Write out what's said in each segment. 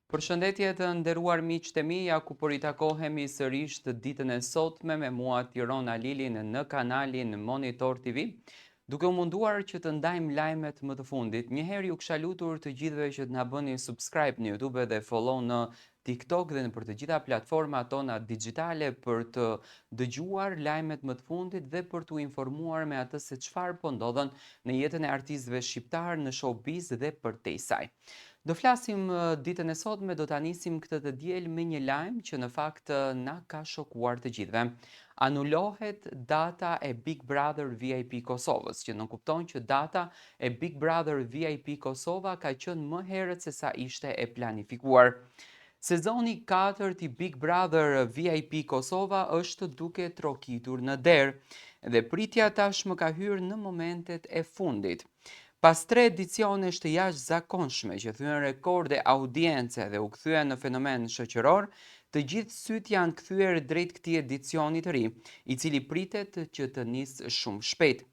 Përshëndetje të nderuar miqtë e mi, ja ku po ritakohemi sërish të ditën e sotme me mua Tirona Lilin në kanalin Monitor TV, duke u munduar që të ndajmë lajmet më të fundit. Njëherë ju kisha lutur të gjithëve që të na bëni subscribe në YouTube dhe follow në TikTok dhe në për të gjitha platformat tona digjitale për të dëgjuar lajmet më të fundit dhe për t'u informuar me atë se çfarë po ndodhen në jetën e artistëve shqiptar në showbiz dhe përtej saj. Do flasim ditën e sotme, do ta nisim këtë të diel me një lajm që në fakt na ka shokuar të gjithëve. Anulohet data e Big Brother VIP Kosovës, që nënkupton që data e Big Brother VIP Kosova ka qenë më herët se sa ishte e planifikuar. Sezoni 4 i Big Brother VIP Kosova është duke trokitur në derë dhe pritja tashmë ka hyrë në momentet e fundit. Pas 3 edicionesh të jashtëzakonshme që thyen rekorde audience dhe u kthyen në fenomen shoqëror, të gjithë syt janë kthyer drejt këtij edicioni të ri, i cili pritet që të nisë shumë shpejt.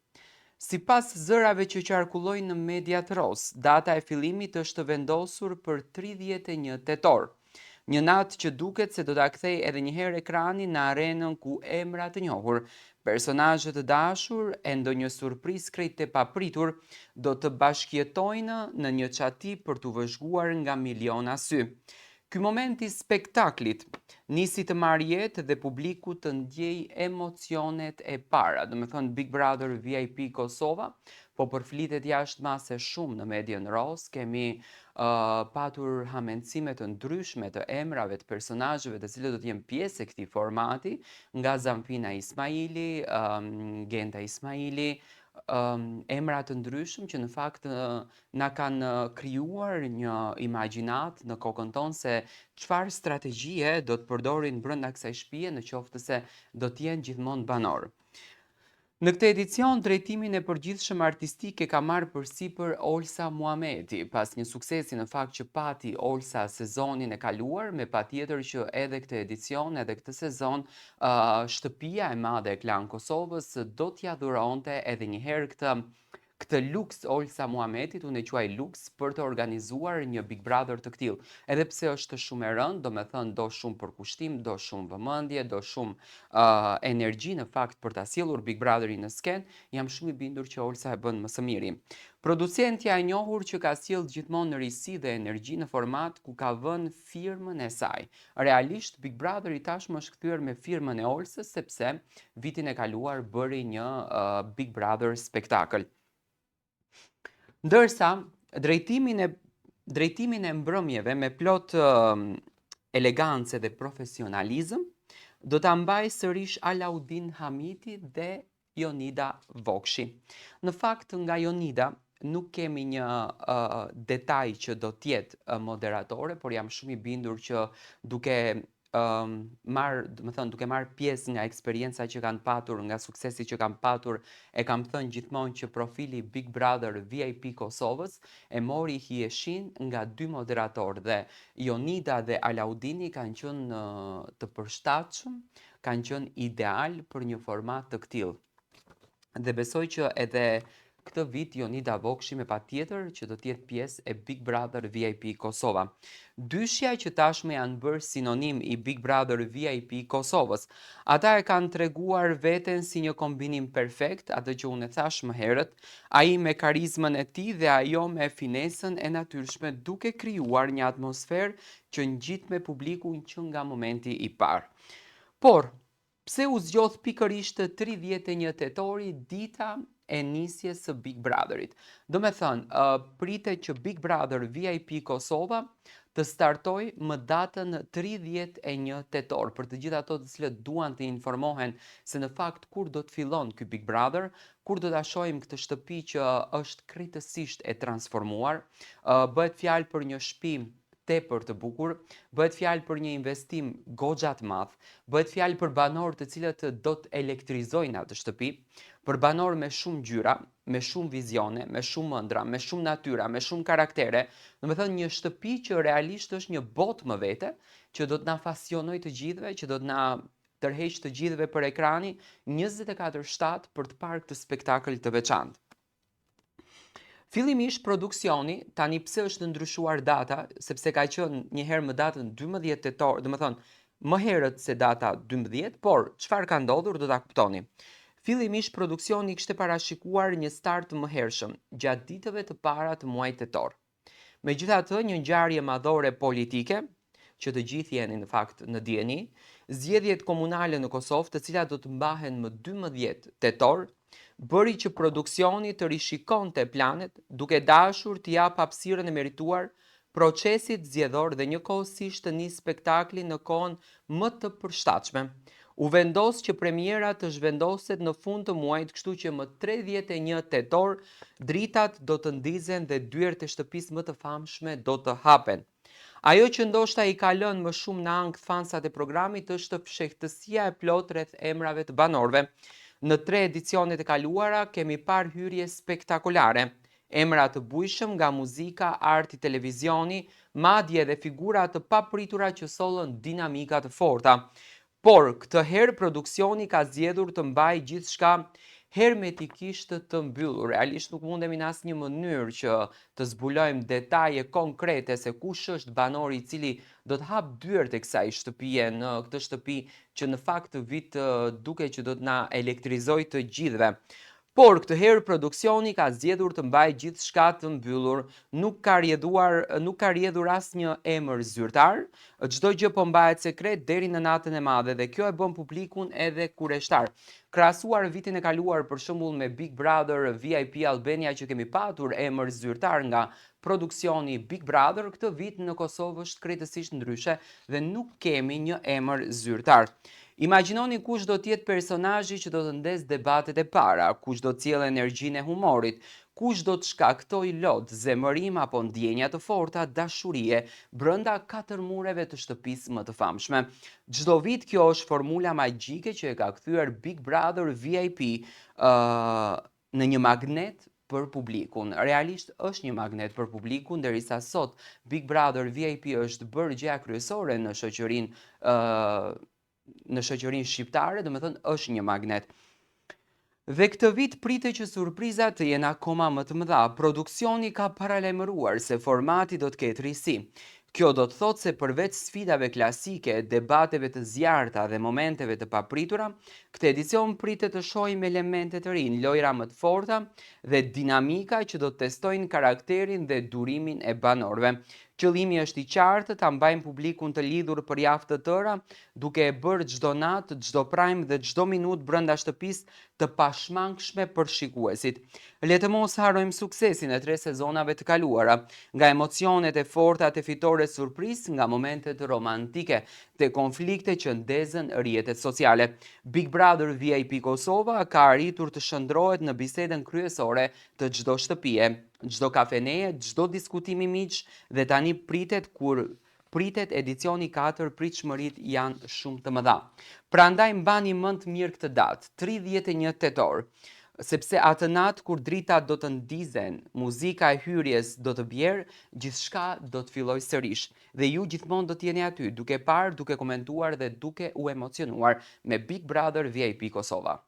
Sipas zërave që qarkullojnë në mediat ros, data e fillimit është vendosur për 31 tetor. Një natë që duket se do ta kthej edhe një herë ekranin në arenën ku emra të njohur, personazhe të dashur e ndonjë surprizë krejt e papritur do të bashkjetojnë në një çati për t'u vëzhguar nga miliona sy. Ky moment i spektaklit nisi të marrë jetë dhe publiku të ndjej emocionet e para. Do me thënë Big Brother VIP Kosova, po përflitet jashtë mase shumë në median ros, kemi patur hamencime të ndryshme të emrave të personazheve të cilët do të jenë pjesë e këtij formati, nga Zamfina Ismaili, Genta Ismaili, emra të ndryshëm që në fakt na kanë krijuar një imagjinat në kokën tonë se çfarë strategjie do të përdorin brenda kësaj shtëpie në qoftë se do të jenë gjithmonë banor. Në këtë edicion, drejtimin e përgjithshëm artistik e ka marrë përsipër Olsa Muhameti, pas një suksesi në fakt që pati Olsa sezonin e kaluar, me patjetër që edhe këtë edicion, edhe këtë sezon, shtëpia e madhe e Klan Kosovës do t'ja dhuronte edhe një herë këtë luks Olsa Muhametit, unë e quaj luks, për të organizuar një Big Brother të këtill. Edhe pse është shumë e rëndë, do me thënë do shumë përkushtim, do shumë vëmendje, do shumë energji në fakt për ta sjellur Big Brotherin në sken, jam shumë i bindur që Olsa e bën më së miri. Producentja e njohur që ka sjell gjithmonë në risi dhe energji në format ku ka vënë firmën e saj. Realisht Big Brotheri tashmë është kthyer me firmën e Olsës sepse vitin e kaluar bëri një Big Brother spektakël. Ndërsa drejtimin e mbrëmjeve me plot elegancë dhe profesionalizëm do ta mbaj sërish Alaudin Hamiti dhe Jonida Vokshi. Në fakt nga Jonida nuk kemi një detaj që do tjetë moderatore, por jam shumë i bindur që duke marrë pjesë nga eksperienca që kanë patur, nga suksesi që kanë patur, e kam thënë gjithmonë që profili Big Brother VIP Kosovës e mori hijeshin nga 2 moderatorë dhe Jonida dhe Alaudini kanë qenë të përshtatshëm, kanë qenë ideal për një format të këtill. Dhe besoj që edhe këtë vit Jonida Vokshi me patjetër që do të jetë pjesë e Big Brother VIP Kosova. Dyshja që tashmë janë bërë sinonim i Big Brother VIP Kosovës. Ata e kanë treguar veten si një kombinim perfekt, atë që unë e thash më herët, ai me karizmën e tij dhe ajo me finesën e natyrshme, duke krijuar një atmosferë që ngjit me publikun që nga momenti i parë. Por pse u zgjodh pikërisht 31 tetori, dita e nisjes së Big Brotherit? Do me thënë, pritet që Big Brother VIP Kosova të startoj më datën 31 tetor, për të gjithë ato të cilët duan të informohen se në fakt kur do të fillon ky Big Brother, kur do ta shohim këtë shtëpi që është krejtësisht e transformuar, bëhet fjalë për një shtëpi tepër të bukur, bëhet fjalë për një investim goxha të madh, bëhet fjalë për banorë të cilët do të elektrizojnë atë shtëpi, për banorë me shumë ngjyra, me shumë vizione, me shumë ëndra, me shumë natyra, me shumë karaktere, do të thënë një shtëpi që realisht është një botë më vete, që do të na pasionojë të gjithëve, që do të na tërheq të gjithëve për ekrani 24/7 për të parë këtë spektakël të veçantë. Fillimisht produksioni, tani pse është ndryshuar data, sepse ka qenë një herë më datën 12 tetor, do të thonë më herët se data 12, por çfarë ka ndodhur do ta kuptoni. Fillimisht produksioni kishte parashikuar një start më hershëm gjatë ditëve të para të muajit tetor. Megjithatë, një ngjarje madhore politike, që të gjithë jeni në fakt në dieni, zgjedhjet komunale në Kosovë, të cilat do të mbahen më 12 tetor, bëri që produksioni të rishikonte planet, duke dashur të jap hapësirën e merituar procesit zgjedhor dhe njëkohësisht të nisë spektakli në kohën më të përshtatshme. U vendos që premiera të zhvendoset në fund të muajit, kështu që më 31 tetor dritat do të ndizen dhe dyert e shtëpisë më të famshme do të hapen. Ajo që ndoshta i ka lënë më shumë në ankth fansat e programit është fshehtësia e plot rreth emrave të banorëve. Në 3 edicionet e kaluara kemi parë hyrje spektakolare, emra të bujshëm nga muzika, arti, televizioni, madje edhe figura të papritura që sollën dinamika të forta. Por këtë herë produksioni ka zgjedhur të mbajë gjithçka hermetikisht të mbyllur. Realisht nuk mundemi në asnjë mënyrë që të zbulojmë detaje konkrete se kush është banori i cili do të hap dyert e kësaj shtëpie, në këtë shtëpi që në fakt vit duke që do të na elektrizojë të gjithëve. Por këtë herë produksioni ka zgjedhur të mbajë gjithçka të mbyllur, nuk ka rrjedhur asnjë emër zyrtar, çdo gjë po mbahet sekret deri në natën e madhe dhe kjo e bën publikun edhe kureshtar. Krahasuar vitin e kaluar për shembull me Big Brother VIP Albania që kemi patur emër zyrtar nga produksioni Big Brother, këtë vit në Kosovë është krejtësisht ndryshe dhe nuk kemi një emër zyrtar. Imagjinoni kush do të jetë personazhi që do të ndez debatet e para, kush do të sjellë energjinë e humorit, kush do të shkaktojë lot, zemërim apo ndjenja të forta dashurie brenda 4 mureve të shtëpisë më të famshme. Çdo vit kjo është formula magjike që e ka kthyer Big Brother VIP në një magnet për publikun. Realisht është një magnet për publikun, derisa sot Big Brother VIP është bërë gjëja kryesore në shoqërinë shqiptare, domethënë është një magnet. Dhe këtë vit pritet që surprizat të jenë akoma më të mëdha. Produksioni ka paralajmëruar se formati do të ketë risi. Kjo do të thotë se përveç sfidave klasike, debateve të zjarrta dhe momenteve të papritura, këtë edicion pritet të shohim elemente të rinj, lojra më të forta dhe dinamika që do të testojnë karakterin dhe durimin e banorëve. Qëllimi është i qartë, ta mbajmë publikun të lidhur për javë të tëra, duke e bërë çdo natë, çdo prime dhe çdo minutë brenda shtëpisë të pashmangshme për shikuesit. Le të mos harrojmë suksesin e 3 sezonave të kaluara, nga emocionet e forta te fitore surprizë, nga momentet romantike te konflikte që ndezën rrjetet sociale. Big Brother VIP Kosova ka arritur të shndrohet në bisedën kryesore të çdo shtëpie, çdo kafeneje, çdo diskutimi miq dhe tani pritet edicioni 4, pritshmëritë janë shumë të mëdha. Prandaj mbani mend mirë këtë datë, 31 tetor, sepse atë natë kur dritat do të ndizen, muzika e hyrjes do të bjerë, gjithçka do të fillojë sërish. Dhe ju gjithmonë do të jeni aty, duke parë, duke komentuar dhe duke u emocionuar me Big Brother VIP Kosova.